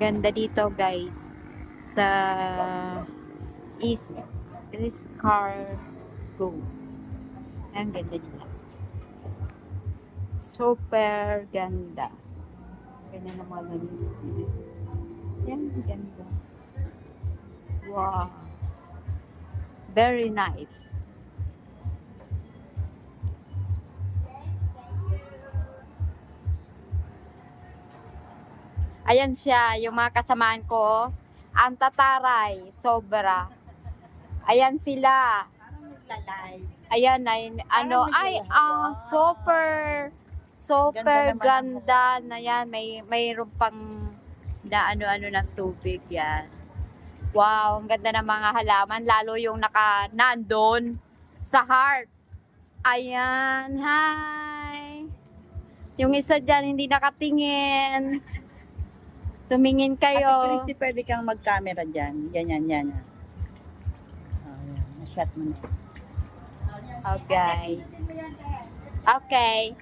Ganda dito guys sa East Cargo. Ang ganda nila. Super ganda. Ganda ng mga gamis. Yan, ganda. Wow. Very nice. Ayan siya, yung mga kasamaan ko. Ang tataray, sobra. Ayan sila. Ayan, super ganda na yan. Mayroon pang na ano-ano ng tubig yan. Wow, ang ganda ng mga halaman. Lalo yung nandun sa heart. Ayan, hi. Yung isa dyan, hindi nakatingin. Tumingin kayo. Ate Christy, pwede kang mag-camera dyan. Yan. Oh, yan. Na-shot mo na. Okay. Okay.